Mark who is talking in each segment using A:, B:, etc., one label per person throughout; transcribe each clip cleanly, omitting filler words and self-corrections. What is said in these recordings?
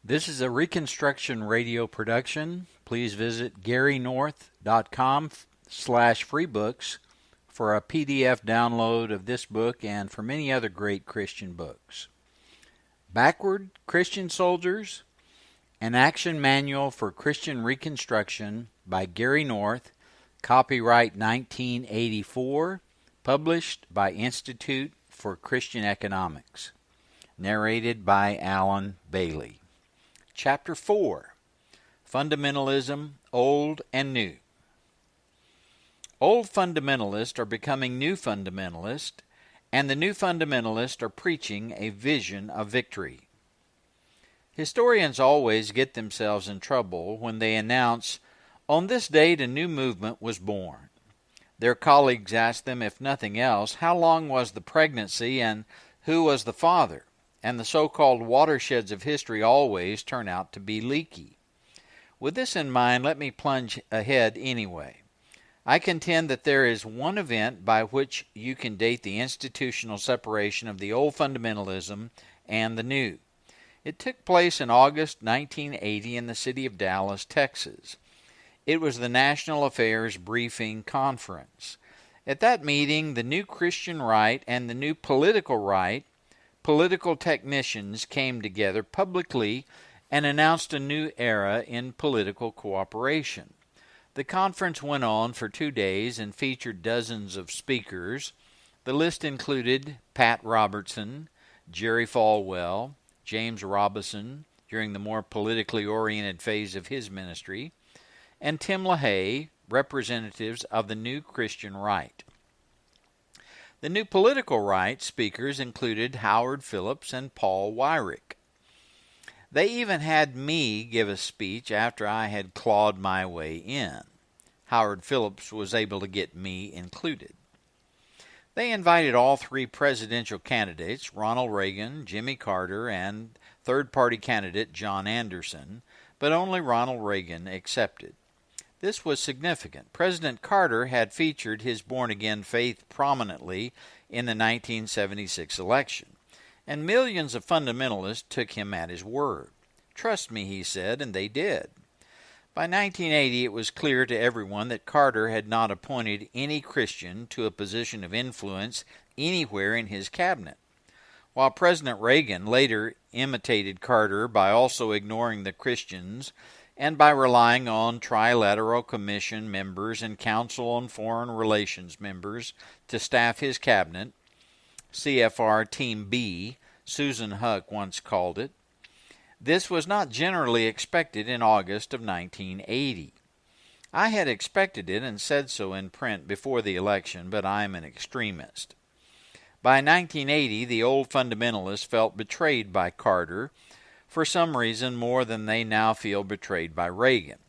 A: This is a Reconstruction Radio production. Please visit garynorth.com/freebooks for a PDF download of this book and for many other great Christian books. Backward Christian Soldiers, an Action Manual for Christian Reconstruction by Gary North, copyright 1984, published by Institute for Christian Economics. Narrated by Alan Bailey. Chapter 4, Fundamentalism, Old and New. Old fundamentalists are becoming new fundamentalists, and the new fundamentalists are preaching a vision of victory. Historians always get themselves in trouble when they announce, "On this date a new movement was born." Their colleagues ask them, if nothing else, how long was the pregnancy and who was the father? And the so-called watersheds of history always turn out to be leaky. With this in mind, let me plunge ahead anyway. I contend that there is one event by which you can date the institutional separation of the old fundamentalism and the new. It took place in August 1980 in the city of Dallas, Texas. It was the National Affairs Briefing Conference. At that meeting, the new Christian right and the new political right, political technicians, came together publicly and announced a new era in political cooperation. The conference went on for 2 days and featured dozens of speakers. The list included Pat Robertson, Jerry Falwell, James Robison, during the more politically oriented phase of his ministry, and Tim LaHaye, representatives of the new Christian right. The new political right speakers included Howard Phillips and Paul Weyrich. They even had me give a speech after I had clawed my way in. Howard Phillips was able to get me included. They invited all three presidential candidates, Ronald Reagan, Jimmy Carter, and third-party candidate John Anderson, but only Ronald Reagan accepted. This was significant. President Carter had featured his born-again faith prominently in the 1976 election, and millions of fundamentalists took him at his word. "Trust me," he said, and they did. By 1980, it was clear to everyone that Carter had not appointed any Christian to a position of influence anywhere in his cabinet. While President Reagan later imitated Carter by also ignoring the Christians and by relying on Trilateral Commission members and Council on Foreign Relations members to staff his cabinet, CFR Team B, Susan Huck once called it. This was not generally expected in August of 1980. I had expected it and said so in print before the election, but I am an extremist. By 1980, the old fundamentalists felt betrayed by Carter, for some reason more than they now feel betrayed by Reagan,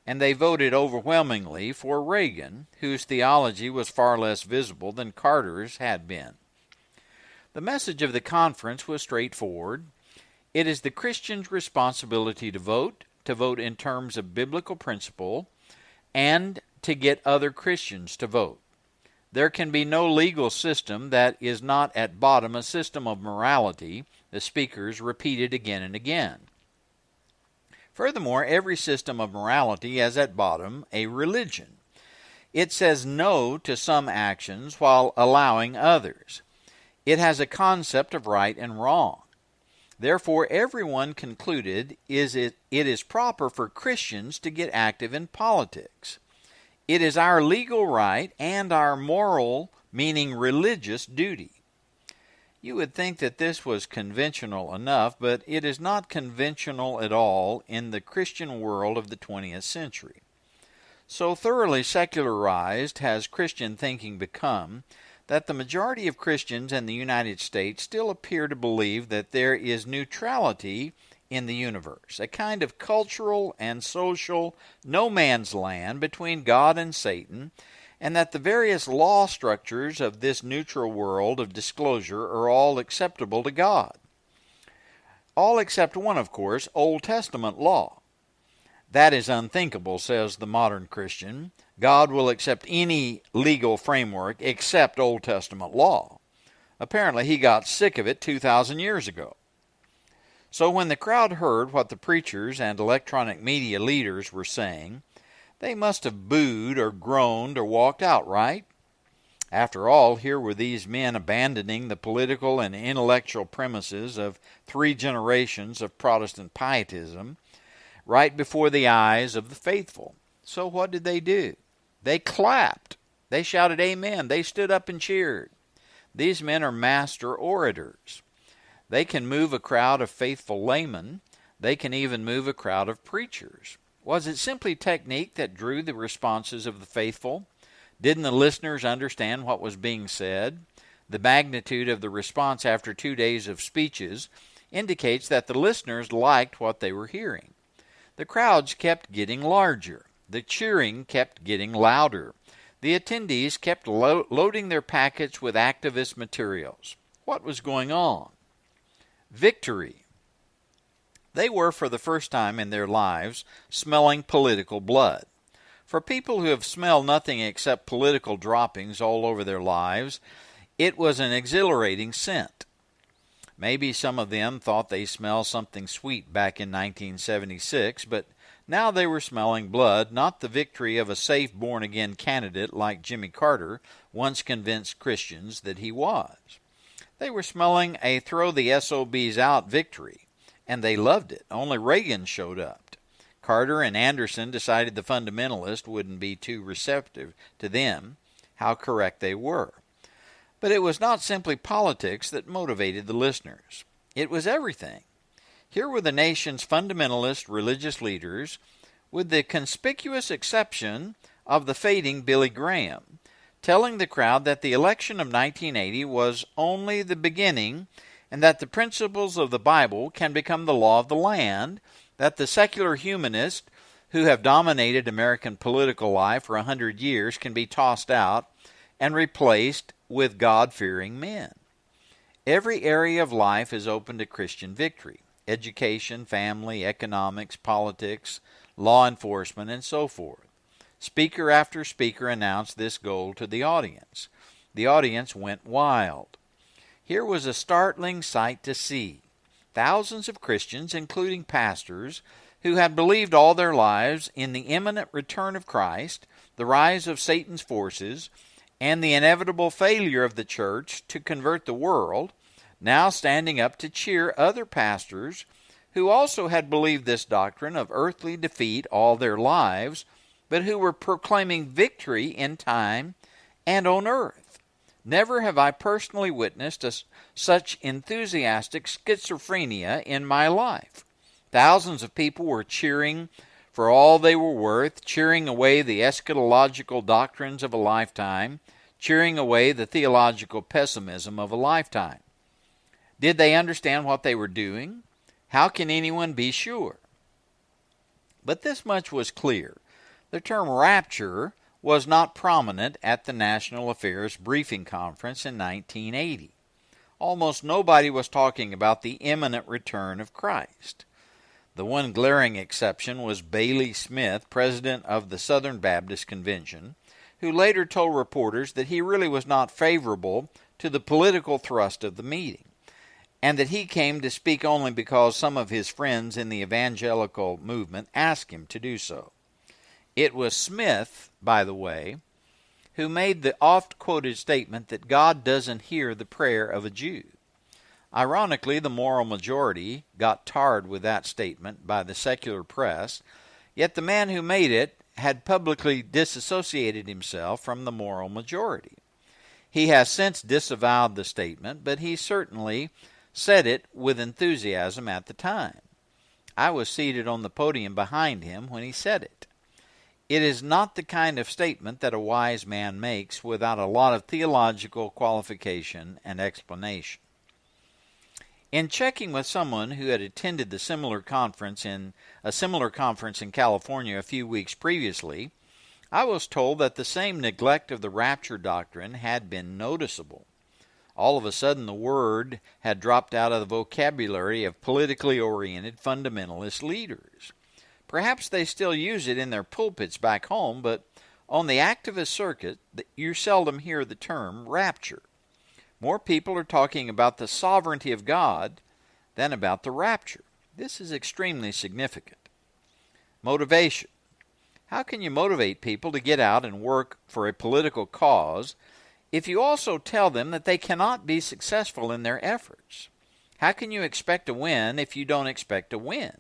A: and they voted overwhelmingly for Reagan, whose theology was far less visible than Carter's had been. The message of the conference was straightforward. It is the Christian's responsibility to vote in terms of biblical principle, and to get other Christians to vote. There can be no legal system that is not at bottom a system of morality, the speakers repeated again and again. Furthermore, every system of morality has at bottom a religion. It says no to some actions while allowing others. It has a concept of right and wrong. Therefore, everyone concluded it is proper for Christians to get active in politics. It is our legal right and our moral, meaning religious, duty. You would think that this was conventional enough, but it is not conventional at all in the Christian world of the 20th century. So thoroughly secularized has Christian thinking become that the majority of Christians in the United States still appear to believe that there is neutrality in the universe, a kind of cultural and social no man's land between God and Satan, and that the various law structures of this neutral world of disclosure are all acceptable to God. All except one, of course, Old Testament law. That is unthinkable, says the modern Christian. God will accept any legal framework except Old Testament law. Apparently he got sick of it 2,000 years ago. So when the crowd heard what the preachers and electronic media leaders were saying, they must have booed or groaned or walked out, right? After all, here were these men abandoning the political and intellectual premises of 3 generations of Protestant pietism right before the eyes of the faithful. So what did they do? They clapped. They shouted amen. They stood up and cheered. These men are master orators. They can move a crowd of faithful laymen. They can even move a crowd of preachers. Was it simply technique that drew the responses of the faithful? Didn't the listeners understand what was being said? The magnitude of the response after 2 days of speeches indicates that the listeners liked what they were hearing. The crowds kept getting larger. The cheering kept getting louder. The attendees kept loading their packets with activist materials. What was going on? Victory. They were, for the first time in their lives, smelling political blood. For people who have smelled nothing except political droppings all over their lives, it was an exhilarating scent. Maybe some of them thought they smelled something sweet back in 1976, but now they were smelling blood, not the victory of a safe born-again candidate like Jimmy Carter once convinced Christians that he was. They were smelling a throw-the-SOBs-out victory, and they loved it. Only Reagan showed up. Carter and Anderson decided the fundamentalists wouldn't be too receptive to them. How correct they were. But it was not simply politics that motivated the listeners. It was everything. Here were the nation's fundamentalist religious leaders, with the conspicuous exception of the fading Billy Graham, telling the crowd that the election of 1980 was only the beginning and that the principles of the Bible can become the law of the land, that the secular humanists who have dominated American political life for 100 years can be tossed out and replaced with God-fearing men. Every area of life is open to Christian victory. Education, family, economics, politics, law enforcement, and so forth. Speaker after speaker announced this goal to the audience. The audience went wild. Here was a startling sight to see. Thousands of Christians, including pastors, who had believed all their lives in the imminent return of Christ, the rise of Satan's forces, and the inevitable failure of the church to convert the world, now standing up to cheer other pastors who also had believed this doctrine of earthly defeat all their lives, but who were proclaiming victory in time and on earth. Never have I personally witnessed such enthusiastic schizophrenia in my life. Thousands of people were cheering for all they were worth, cheering away the eschatological doctrines of a lifetime, cheering away the theological pessimism of a lifetime. Did they understand what they were doing? How can anyone be sure? But this much was clear. The term rapture was not prominent at the National Affairs Briefing Conference in 1980. Almost nobody was talking about the imminent return of Christ. The one glaring exception was Bailey Smith, president of the Southern Baptist Convention, who later told reporters that he really was not favorable to the political thrust of the meeting, and that he came to speak only because some of his friends in the evangelical movement asked him to do so. It was Smith, by the way, who made the oft-quoted statement that God doesn't hear the prayer of a Jew. Ironically, the moral majority got tarred with that statement by the secular press, yet the man who made it had publicly disassociated himself from the moral majority. He has since disavowed the statement, but he certainly said it with enthusiasm at the time. I was seated on the podium behind him when he said it. It is not the kind of statement that a wise man makes without a lot of theological qualification and explanation. In checking with someone who had attended a similar conference in California a few weeks previously, I was told that the same neglect of the rapture doctrine had been noticeable. All of a sudden the word had dropped out of the vocabulary of politically oriented fundamentalist leaders. Perhaps they still use it in their pulpits back home, but on the activist circuit you seldom hear the term rapture. More people are talking about the sovereignty of God than about the rapture. This is extremely significant. Motivation. How can you motivate people to get out and work for a political cause if you also tell them that they cannot be successful in their efforts? How can you expect to win if you don't expect to win?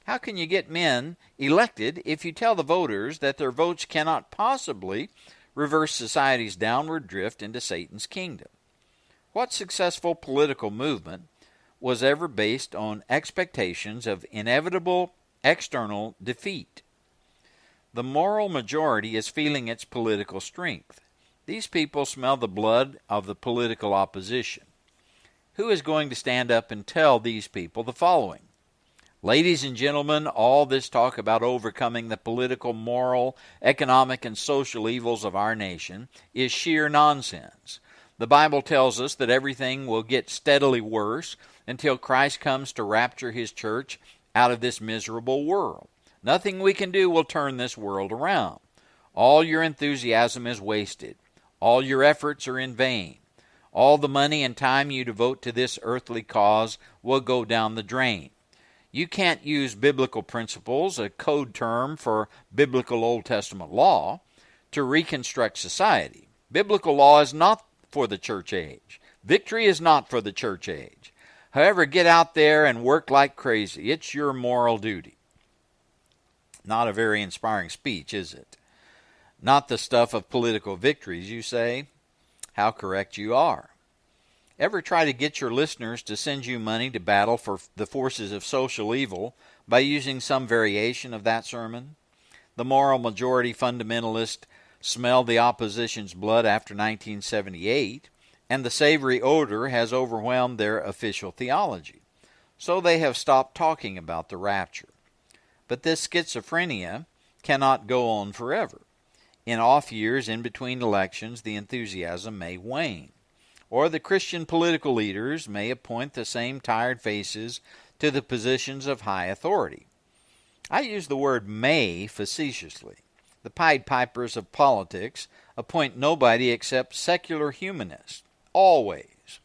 A: How can you get men elected if you tell the voters that their votes cannot possibly reverse society's downward drift into Satan's kingdom? What successful political movement was ever based on expectations of inevitable external defeat? The moral majority is feeling its political strength. These people smell the blood of the political opposition. Who is going to stand up and tell these people the following? Ladies and gentlemen, all this talk about overcoming the political, moral, economic, and social evils of our nation is sheer nonsense. The Bible tells us that everything will get steadily worse until Christ comes to rapture his church out of this miserable world. Nothing we can do will turn this world around. All your enthusiasm is wasted. All your efforts are in vain. All the money and time you devote to this earthly cause will go down the drain. You can't use biblical principles, a code term for biblical Old Testament law, to reconstruct society. Biblical law is not for the church age. Victory is not for the church age. However, get out there and work like crazy. It's your moral duty. Not a very inspiring speech, is it? Not the stuff of political victories, you say? How correct you are. Ever try to get your listeners to send you money to battle for the forces of social evil by using some variation of that sermon? The moral majority fundamentalists smelled the opposition's blood after 1978, and the savory odor has overwhelmed their official theology. So they have stopped talking about the rapture. But this schizophrenia cannot go on forever. In off years, in between elections, the enthusiasm may wane. Or the Christian political leaders may appoint the same tired faces to the positions of high authority. I use the word may facetiously. The Pied Pipers of politics appoint nobody except secular humanists, always.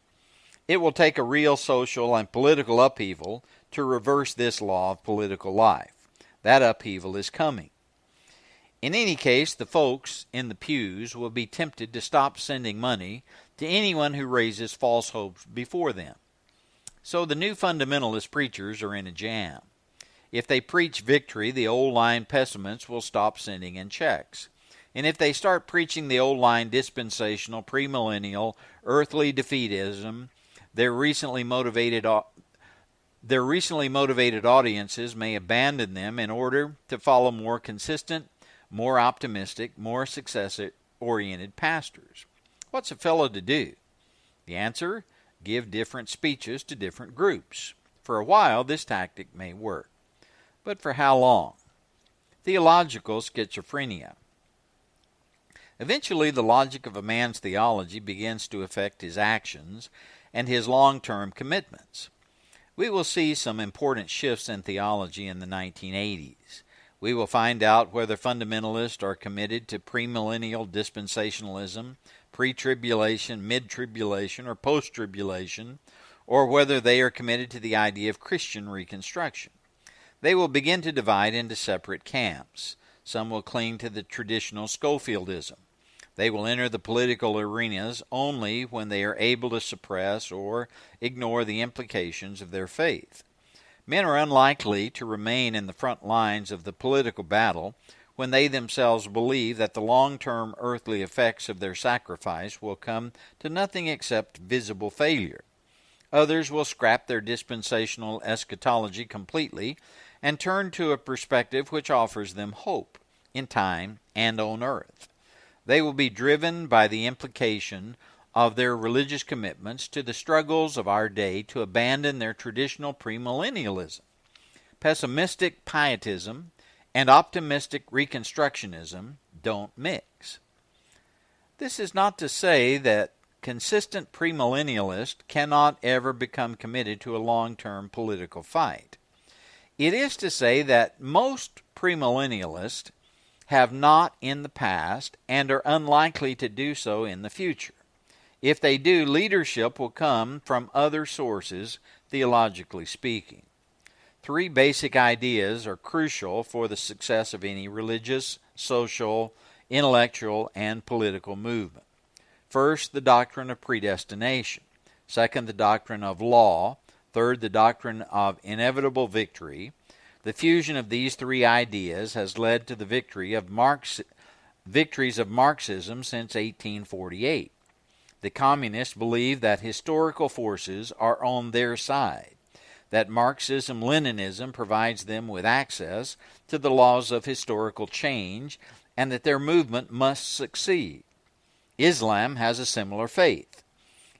A: It will take a real social and political upheaval to reverse this law of political life. That upheaval is coming. In any case, the folks in the pews will be tempted to stop sending money to anyone who raises false hopes before them. So the new fundamentalist preachers are in a jam. If they preach victory, the old-line pessimists will stop sending in checks. And if they start preaching the old-line dispensational, premillennial, earthly defeatism, their recently motivated audiences may abandon them in order to follow more consistent, more optimistic, more success-oriented pastors. What's a fellow to do? The answer, give different speeches to different groups. For a while, this tactic may work. But for how long? Theological schizophrenia. Eventually, the logic of a man's theology begins to affect his actions and his long-term commitments. We will see some important shifts in theology in the 1980s. We will find out whether fundamentalists are committed to premillennial dispensationalism, pre-tribulation, mid-tribulation, or post-tribulation, or whether they are committed to the idea of Christian reconstruction. They will begin to divide into separate camps. Some will cling to the traditional Schofieldism. They will enter the political arenas only when they are able to suppress or ignore the implications of their faith. Men are unlikely to remain in the front lines of the political battle when they themselves believe that the long-term earthly effects of their sacrifice will come to nothing except visible failure. Others will scrap their dispensational eschatology completely and turn to a perspective which offers them hope in time and on earth. They will be driven by the implication of their religious commitments to the struggles of our day to abandon their traditional premillennialism. Pessimistic pietism and optimistic reconstructionism don't mix. This is not to say that consistent premillennialists cannot ever become committed to a long-term political fight. It is to say that most premillennialists have not in the past and are unlikely to do so in the future. If they do, leadership will come from other sources theologically speaking. Three basic ideas are crucial for the success of any religious, social, intellectual, and political movement. First, the doctrine of predestination. Second, the doctrine of law. Third, the doctrine of inevitable victory. The fusion of these three ideas has led to the victories of Marxism since 1848. The communists believe that historical forces are on their side, that Marxism-Leninism provides them with access to the laws of historical change, and that their movement must succeed. Islam has a similar faith.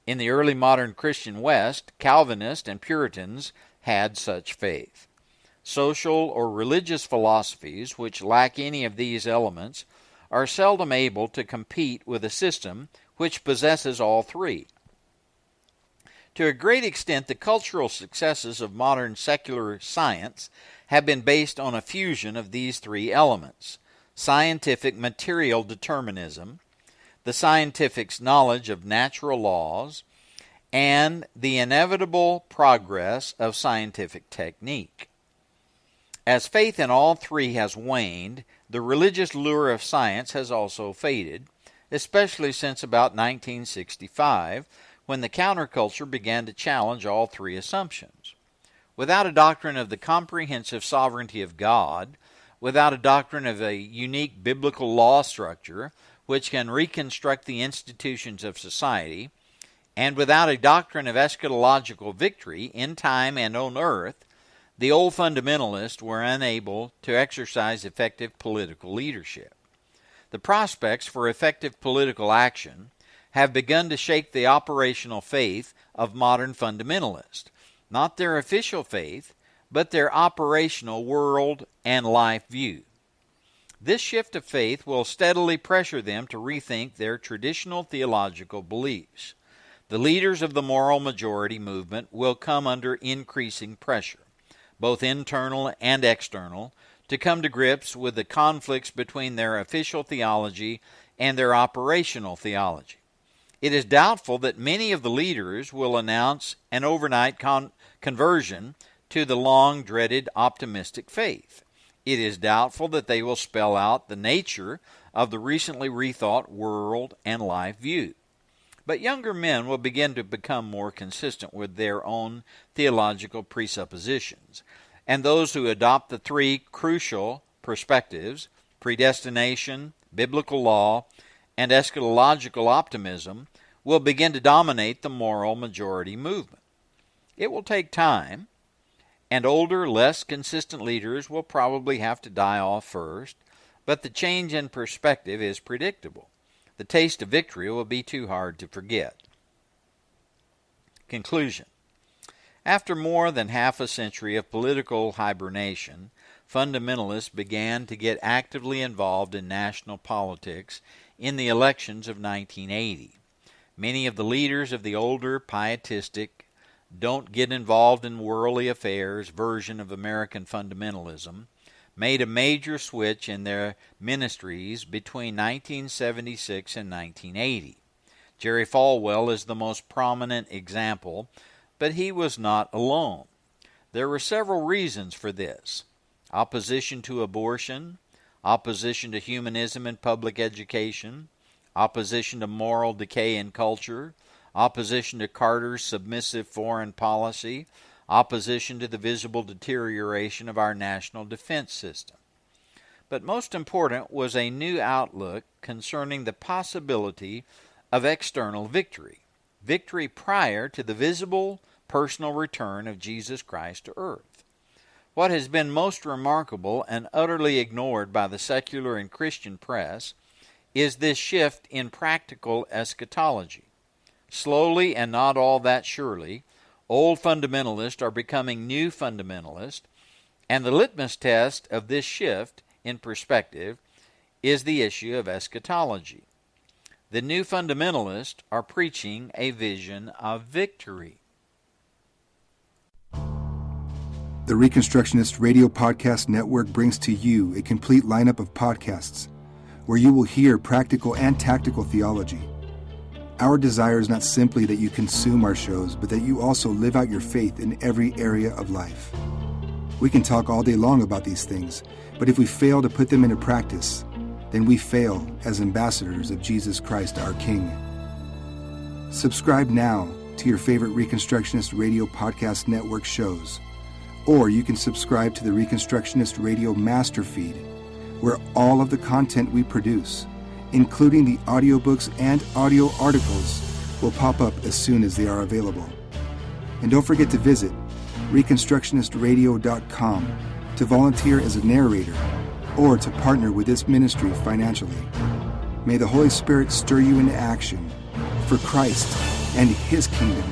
A: In the early modern Christian West, Calvinists and Puritans had such faith. Social or religious philosophies which lack any of these elements are seldom able to compete with a system which possesses all three. To a great extent, the cultural successes of modern secular science have been based on a fusion of these three elements: scientific material determinism, the scientific's knowledge of natural laws, and the inevitable progress of scientific technique. As faith in all three has waned, the religious lure of science has also faded, especially since about 1965, when the counterculture began to challenge all three assumptions. Without a doctrine of the comprehensive sovereignty of God, without a doctrine of a unique biblical law structure which can reconstruct the institutions of society, and without a doctrine of eschatological victory in time and on earth, the old fundamentalists were unable to exercise effective political leadership. The prospects for effective political action have begun to shake the operational faith of modern fundamentalists, not their official faith, but their operational world and life view. This shift of faith will steadily pressure them to rethink their traditional theological beliefs. The leaders of the moral majority movement will come under increasing pressure, both internal and external, to come to grips with the conflicts between their official theology and their operational theology. It is doubtful that many of the leaders will announce an overnight conversion to the long-dreaded optimistic faith. It is doubtful that they will spell out the nature of the recently rethought world and life view. But younger men will begin to become more consistent with their own theological presuppositions, and those who adopt the three crucial perspectives, predestination, biblical law, and eschatological optimism, will begin to dominate the moral majority movement. It will take time, and older, less consistent leaders will probably have to die off first, but the change in perspective is predictable. The taste of victory will be too hard to forget. Conclusion. After more than half a century of political hibernation, fundamentalists began to get actively involved in national politics in the elections of 1980. Many of the leaders of the older pietistic, don't get involved in worldly affairs version of American fundamentalism made a major switch in their ministries between 1976 and 1980. Jerry Falwell is the most prominent example, but he was not alone. There were several reasons for this: opposition to abortion, opposition to humanism in public education, opposition to moral decay in culture, opposition to Carter's submissive foreign policy, opposition to the visible deterioration of our national defense system. But most important was a new outlook concerning the possibility of external victory, victory prior to the visible personal return of Jesus Christ to earth. What has been most remarkable and utterly ignored by the secular and Christian press is this shift in practical eschatology. Slowly and not all that surely, old fundamentalists are becoming new fundamentalists, and the litmus test of this shift in perspective is the issue of eschatology. The new fundamentalists are preaching a vision of victory.
B: The Reconstructionist Radio Podcast Network brings to you a complete lineup of podcasts where you will hear practical and tactical theology. Our desire is not simply that you consume our shows, but that you also live out your faith in every area of life. We can talk all day long about these things, but if we fail to put them into practice, then we fail as ambassadors of Jesus Christ, our King. Subscribe now to your favorite Reconstructionist Radio Podcast Network shows, or you can subscribe to the Reconstructionist Radio Master Feed, where all of the content we produce, including the audiobooks and audio articles, will pop up as soon as they are available. And don't forget to visit reconstructionistradio.com to volunteer as a narrator or to partner with this ministry financially. May the Holy Spirit stir you into action for Christ and His kingdom.